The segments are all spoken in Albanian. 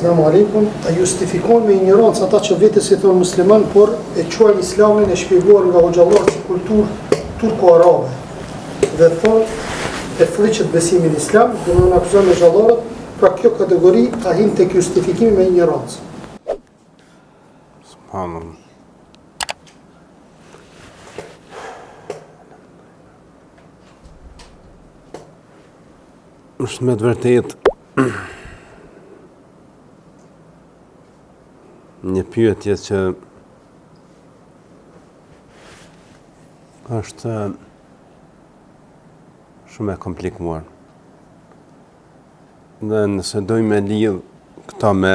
Selamu alaikum. A justifikon me ignorancë ata që vetë si thonë musliman, por e quajnë islamin e shpjeguar nga hoxhallarë si kulturë turko-arabe dhe thonë e friqet besimin islam, dhe në akuzon me hoxhallarët, pra kjo kategori a hin tek justifikimi me ignorancë. Subhanallah. Është me të vërtetë një pyetje që është shumë e komplikuar. Dhe nëse dojmë me lidh këta me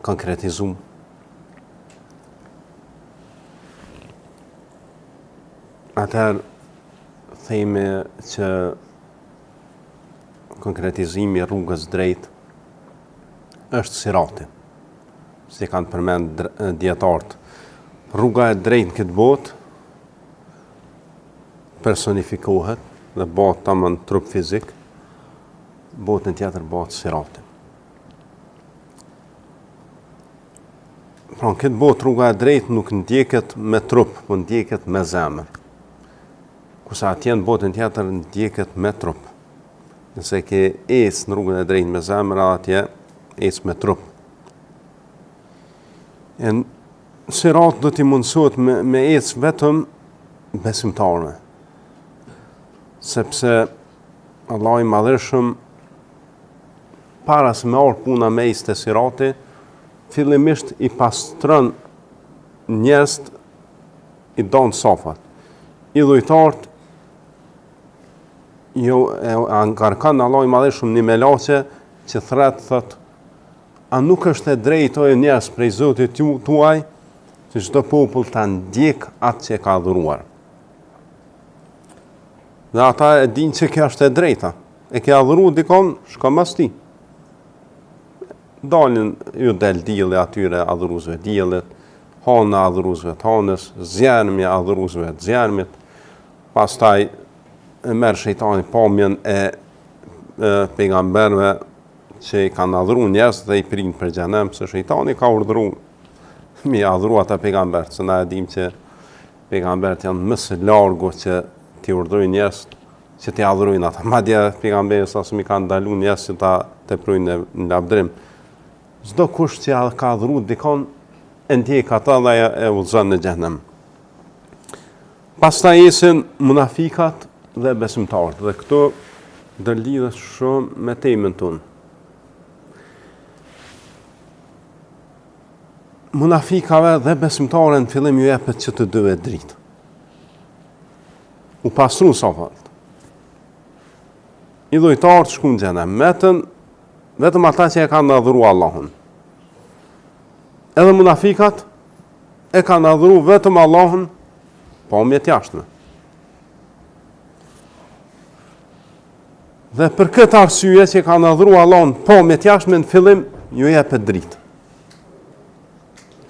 konkretizu, atëherë themi që konkretizimi i rrugës drejt është sirati, si kanë përmend dietarët. Rruga e drejtë në këtë botë personifikohet dhe bëhet tamam trup fizik, botën tjetër bëhet sirati. Pra në këtë botë rruga e drejtë nuk ndjeket me trup, por ndjeket me zemër. Kurse atje në botën tjetër ndjeket me trup. Nëse ke ecë në rrugën e drejtë me zemër, atje ecë me trup. E në sirat do t'i mundësot me ecë vetëm besimtarëve. Sepse Allah i madhërshëm, para se me orë puna me ecë të sirati, fillimisht i pastron njerëz i donë safat. Idhujtarët angarkan Allah i madhërshëm një melace që thret thot, a nuk është e drejtë o njerëz prej Zotit tuaj, që çdo popull ta ndjek atë që e ka adhuruar. Dhe ata e dinë që kjo është e drejta. E ke adhuru dikon, shko mas ti. Dalin ju del dielli atyre adhuruesve diellit, hana adhuruesve të hanës, zjarmi adhuruesve të zjarmit. Pastaj e merr shejtani pamjen e pejgamberëve që i kanë adhuru njerëz dhe i prinë për xhenem, se shejtani ka urdhëruar mi adhuru ata pejgamberët, se na e dim që pejgamberët janë më së largu që t'i urdhërojnë njerëz që t'i adhurojnë ata. Madje pejgamberët sa mi kanë ndaluar njerëz që ta teprojnë në lavdrim. Çdo kush që ka adhuru dikon e ndjek ata dhe e udhëzon në xhenem. Pastaj ecën munafikat dhe besimtarët, dhe këto ndërlidhet shumë me temën tonë. Munafikave dhe besimtarëve në fillim ju jepet që të dyve dritë. U pastru safat. Idhujtarët shkun xhenem, vetëm ata që e kanë adhuru Allahun. Edhe munafikat e kanë adhuru vetëm Allahun, po me të jashtme. Dhe për këtë arsye që kanë adhuru Allahun, po me të jashtme në fillim ju jepet dritë.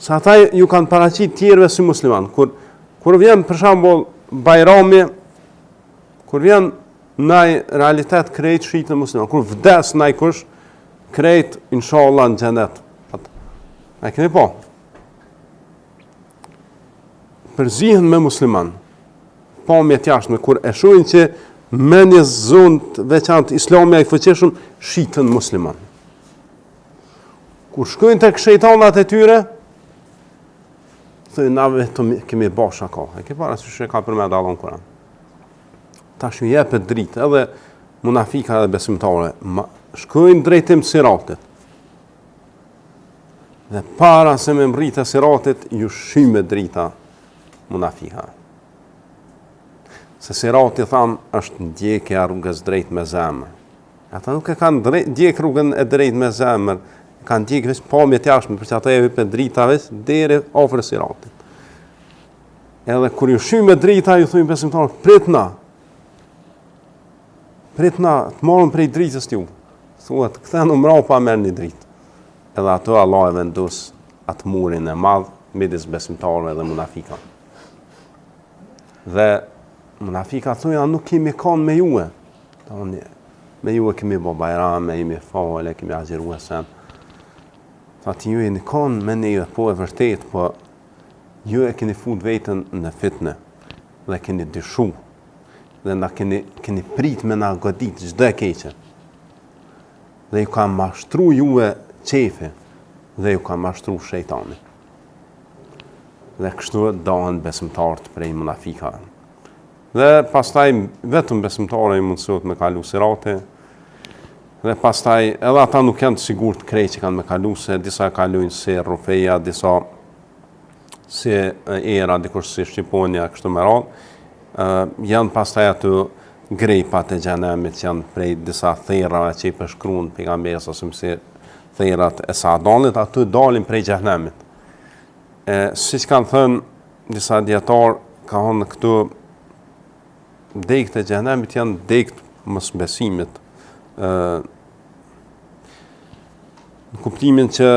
Sa ata ju kanë paraqit tjerëve si musliman. Kur vjen për shembull Bajrami, kur vjen ndaj realitet krejt shitën musliman, kur vdes ndaj kush, krejt inshallah në xhenet. A keni po? Përzihen me musliman. Po me të jashtme, kur e shohin që me një zonë të veçantë Islami i fuqishëm shitën musliman. Kur shkojnë tek shejtanat e tyre, thënë na vetëm kemi bashkë ka. E ke parasysh që ka përmend Allah në Kur'an. Tash ju jepet dritë edhe munafika dhe besimtarë, shkojnë drejtim siratit. Dhe para se me mbritë siratit, ju shyme drita munafika. Se sirati tham është ndjekja rrugës drejt me zemër. Ata nuk e kanë ndjek rrugën e drejt me zemër, kanë ndjek veç pamje të jashtme, për që ata e vipën drita veç deri afër siratit. Edhe kur ju shyme drita, ju thujnë besimtarë, pritna, të marrën prej dritës t'ju. Thuhet, kthenu mrapa merr një dritë. Edhe ato Allah e vendos atë murin e madh midis besimtarëve dhe munafikave. Dhe munafika thonë, nuk kemi kanë me juve. me ju e kemi bo bajram, me jemi fale, kemi agjeru e sen. Thati ju e në konë me ne, po e vërtet, po ju e keni fut vetën në fitne, dhe keni dyshu, dhe na keni prit me na godit çdo e keqe. Dhe ju ka mashtru juve qefi, dhe ju ka mashtru shejtani. Dhe kështu dohen besimtarët prej munafikave. Dhe pastaj vetëm besimtarë i mundësot me kalu sirate, dhe pastaj edhe ata nuk janë të sigurt krejt që kanë me kalu, se disa kalujnë si Rufeja, disa si Era, dikush si Shqiponia, kështu me radhë, janë pastaj aty grejpat e xhenemit, janë prej disa therrave që i përshkruan pejgamberit ose si therrat e Saadanit, aty dalin prej xhenemit. Siç kanë thënë disa dietar, ka thonë këtu degët e xhenemit janë degët mosbesimit, në kuptimin që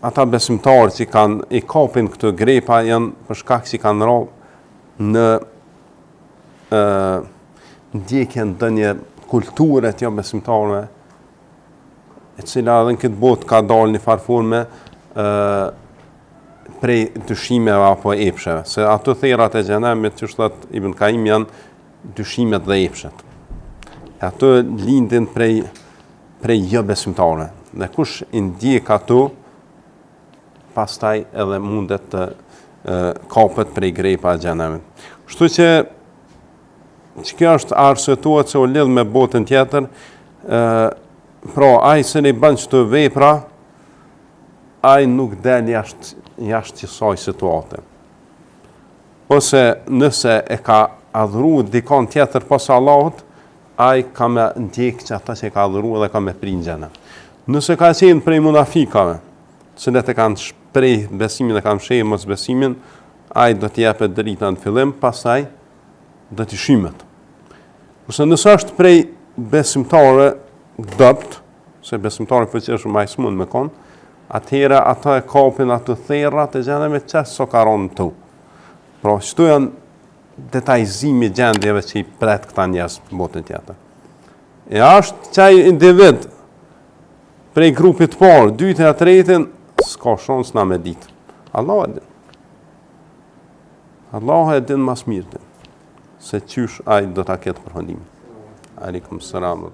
ata besimtarë që i kapin këtë grepa janë për shkak që kanë rënë në ndjekjen ndonjë kulture të jo besimtarëve, e cila edhe në këtë botë ka dalë një farforme prej dyshimeve apo epsheve. Se ato therrat e xhenemit, që thot Ibn Kaim, janë dyshimet dhe epshet. Ato lindin prej jo besimtarëve. Dhe kush i ndjek ato, pastaj edhe mundet të kapet prej grepa e xhenemit. Kështu që kjo është arsyetuar se u lidh me botën tjetër, pra ai se ne bën çdo vepra, ai nuk del jashtë kësaj situate. Ose nëse e ka adhuru dikon tjetër pas Allahut, ai ka me ndjek që ata që ka adhuru dhe ka me prind xhenem. Nëse ka qenë prej munafikave, cilët e kanë shpreh besimin e kanë sheh mos besimin, ai do t'i jepet drita në fillim, pastaj do t'i shimet. Ose nëse është prej besimtarë dopt, se besimtarë fuqishëm ai s'mund me kon, atëherë ata e kapin ato therrat e xhenemit që so ka rënë tu. Pra, çto janë detajzimi i gjendjeve që i pret këta njerëz në botën tjetër. E është çaj individ prej grupit të parë, dytën e tretën, s'ka shans na me ditë. Allah e din. Allah e din mas mirë, se qysh ai do ta ketë përfundimin. Aleikum selam.